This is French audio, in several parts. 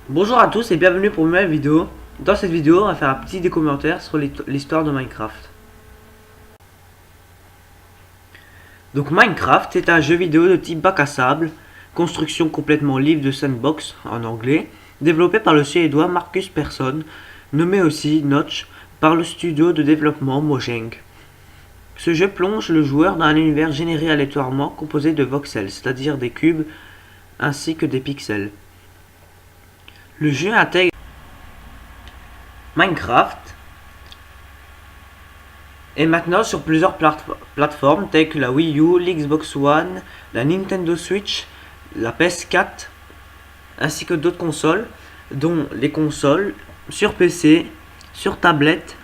Bonjour à tous et bienvenue pour une nouvelle vidéo. Dans cette vidéo, on va faire un petit commentaire sur l'histoire de Minecraft. Donc Minecraft est un jeu vidéo de type bac à sable, construction complètement libre de sandbox en anglais, développé par le suédois Marcus Persson, nommé aussi Notch par le studio de développement Mojang. Ce jeu plonge le joueur dans un univers généré aléatoirement composé de voxels, c'est-à-dire des cubes ainsi que des pixels. Le jeu intègre Minecraft est maintenant sur plusieurs plateformes telles que la Wii U, l'Xbox One, la Nintendo Switch, la PS4, ainsi que d'autres consoles, dont les consoles sur PC, sur tablette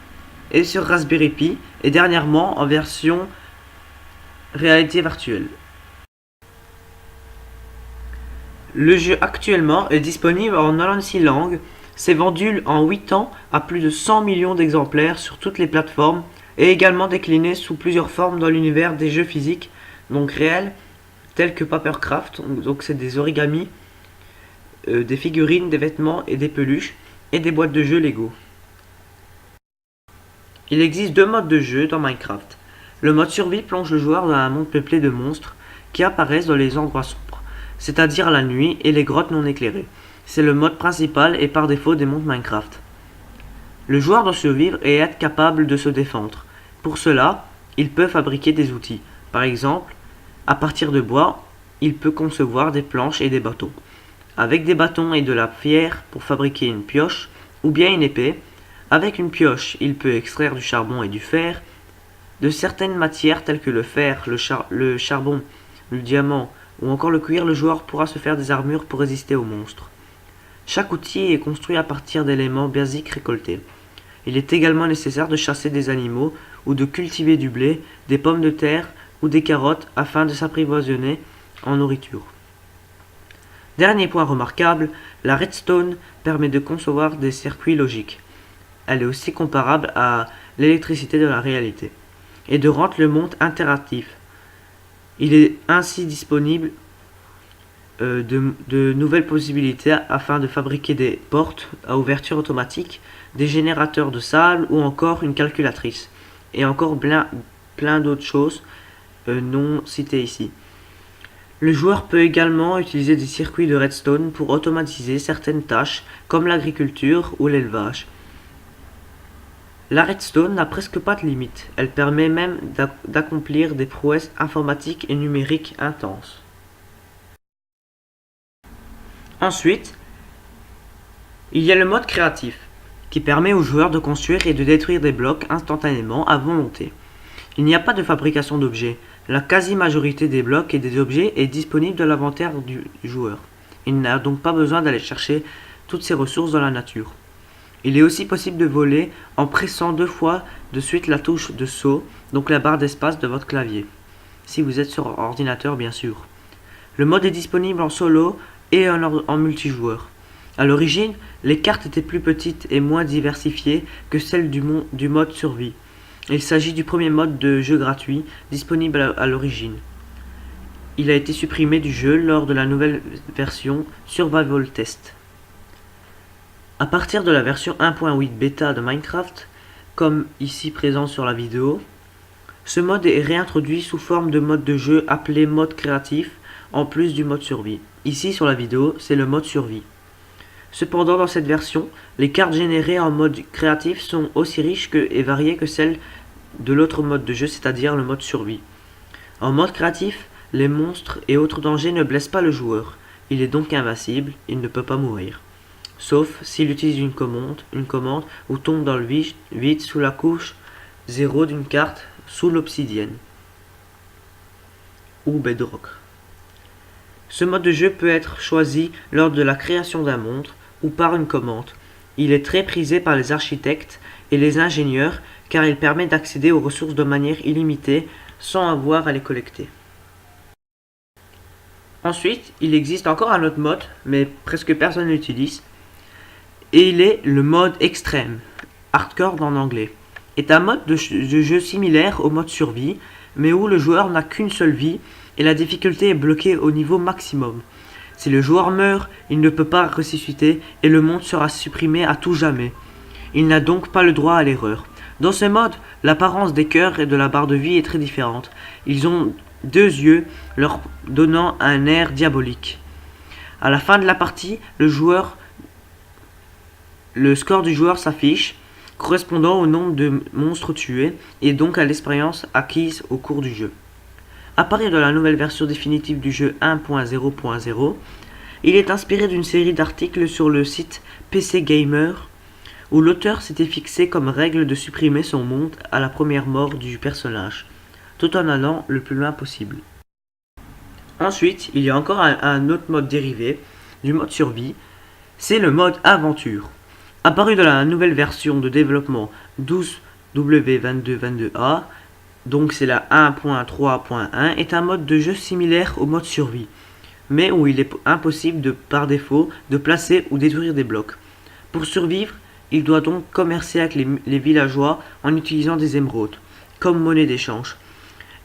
et sur Raspberry Pi, et dernièrement en version réalité virtuelle. Le jeu actuellement est disponible en 96 langues, s'est vendu en 8 ans à plus de 100 millions d'exemplaires sur toutes les plateformes et également décliné sous plusieurs formes dans l'univers des jeux physiques, donc réels, tels que Papercraft, donc c'est des origamis, des figurines, des vêtements et des peluches, et des boîtes de jeux Lego. Il existe deux modes de jeu dans Minecraft. Le mode survie plonge le joueur dans un monde peuplé de monstres qui apparaissent dans les endroits sombres, c'est-à-dire la nuit et les grottes non éclairées. C'est le mode principal et par défaut des mondes Minecraft. Le joueur doit survivre et être capable de se défendre. Pour cela, il peut fabriquer des outils. Par exemple, à partir de bois, il peut concevoir des planches et des bâtons. Avec des bâtons et de la pierre pour fabriquer une pioche ou bien une épée. Avec une pioche, il peut extraire du charbon et du fer. De certaines matières telles que le fer, le charbon, le diamant ou encore le cuir, le joueur pourra se faire des armures pour résister aux monstres. Chaque outil est construit à partir d'éléments basiques récoltés. Il est également nécessaire de chasser des animaux ou de cultiver du blé, des pommes de terre ou des carottes afin de s'approvisionner en nourriture. Dernier point remarquable, la redstone permet de concevoir des circuits logiques. Elle est aussi comparable à l'électricité de la réalité et de rendre le monde interactif. Il est ainsi disponible de nouvelles possibilités afin de fabriquer des portes à ouverture automatique, des générateurs de sable ou encore une calculatrice. Et encore plein d'autres choses non citées ici. Le joueur peut également utiliser des circuits de redstone pour automatiser certaines tâches comme l'agriculture ou l'élevage. La redstone n'a presque pas de limite, elle permet même d'accomplir des prouesses informatiques et numériques intenses. Ensuite, il y a le mode créatif, qui permet aux joueurs de construire et de détruire des blocs instantanément à volonté. Il n'y a pas de fabrication d'objets, la quasi-majorité des blocs et des objets est disponible dans l'inventaire du joueur. Il n'a donc pas besoin d'aller chercher toutes ces ressources dans la nature. Il est aussi possible de voler en pressant 2 fois de suite la touche de saut, donc la barre d'espace de votre clavier, si vous êtes sur ordinateur bien sûr. Le mode est disponible en solo et en multijoueur. A l'origine, les cartes étaient plus petites et moins diversifiées que celles du mode survie. Il s'agit du premier mode de jeu gratuit disponible à l'origine. Il a été supprimé du jeu lors de la nouvelle version Survival Test. À partir de la version 1.8 bêta de Minecraft, comme ici présent sur la vidéo, ce mode est réintroduit sous forme de mode de jeu appelé mode créatif en plus du mode survie. Ici sur la vidéo, c'est le mode survie. Cependant, dans cette version, les cartes générées en mode créatif sont aussi riches et variées que celles de l'autre mode de jeu, c'est-à-dire le mode survie. En mode créatif, les monstres et autres dangers ne blessent pas le joueur. Il est donc invincible, il ne peut pas mourir. Sauf s'il utilise une commande ou tombe dans le vide sous la couche 0 d'une carte sous l'obsidienne ou bedrock. Ce mode de jeu peut être choisi lors de la création d'un monde ou par une commande. Il est très prisé par les architectes et les ingénieurs car il permet d'accéder aux ressources de manière illimitée sans avoir à les collecter. Ensuite, il existe encore un autre mode, mais presque personne ne l'utilise, et il est le mode extrême, hardcore en anglais. Est un mode de jeu similaire au mode survie, mais où le joueur n'a qu'une seule vie et la difficulté est bloquée au niveau maximum. Si le joueur meurt, il ne peut pas ressusciter et le monde sera supprimé à tout jamais. Il n'a donc pas le droit à l'erreur. Dans ce mode, l'apparence des cœurs et de la barre de vie est très différente. Ils ont 2 yeux, leur donnant un air diabolique. À la fin de la partie, le score du joueur s'affiche, correspondant au nombre de monstres tués et donc à l'expérience acquise au cours du jeu. À partir de la nouvelle version définitive du jeu 1.0.0, il est inspiré d'une série d'articles sur le site PC Gamer, où l'auteur s'était fixé comme règle de supprimer son monde à la première mort du personnage, tout en allant le plus loin possible. Ensuite, il y a encore un autre mode dérivé du mode survie, c'est le mode aventure. Apparu dans la nouvelle version de développement 12W2222A, donc c'est la 1.3.1, est un mode de jeu similaire au mode survie, mais où il est impossible par défaut de placer ou détruire des blocs. Pour survivre, il doit donc commercer avec les villageois en utilisant des émeraudes, comme monnaie d'échange,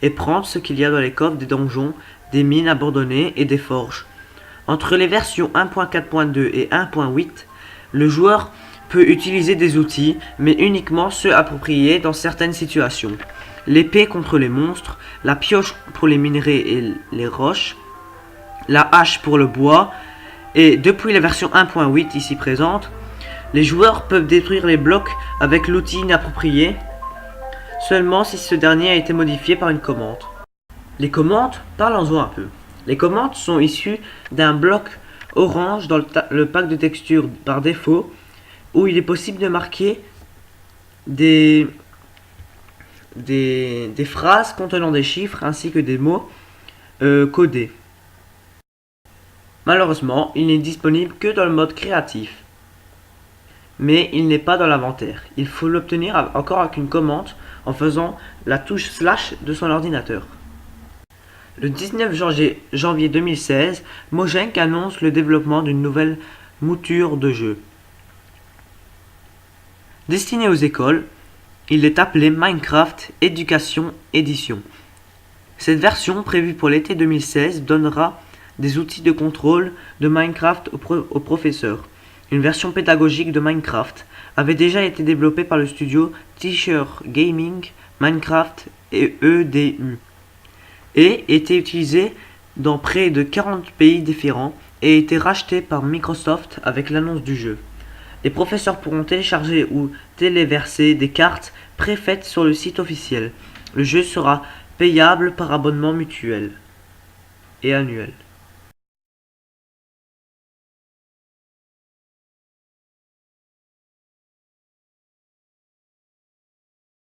et prendre ce qu'il y a dans les coffres des donjons, des mines abandonnées et des forges. Entre les versions 1.4.2 et 1.8, le joueur peut utiliser des outils, mais uniquement ceux appropriés dans certaines situations. L'épée contre les monstres, la pioche pour les minerais et les roches, la hache pour le bois, et depuis la version 1.8 ici présente, les joueurs peuvent détruire les blocs avec l'outil inapproprié, seulement si ce dernier a été modifié par une commande. Les commandes, parlons-en un peu. Les commandes sont issues d'un bloc orange dans le pack de textures par défaut, où il est possible de marquer des phrases contenant des chiffres ainsi que des mots codés. Malheureusement, il n'est disponible que dans le mode créatif, mais il n'est pas dans l'inventaire. Il faut l'obtenir encore avec une commande en faisant la touche slash de son ordinateur. Le 19 janvier 2016, Mojang annonce le développement d'une nouvelle mouture de jeu. Destiné aux écoles, il est appelé Minecraft Education Edition. Cette version, prévue pour l'été 2016, donnera des outils de contrôle de Minecraft aux professeurs. Une version pédagogique de Minecraft avait déjà été développée par le studio Teacher Gaming, Minecraft et EDU, et était utilisée dans près de 40 pays différents et été rachetée par Microsoft avec l'annonce du jeu. Les professeurs pourront télécharger ou téléverser des cartes préfaites sur le site officiel. Le jeu sera payable par abonnement mutuel et annuel.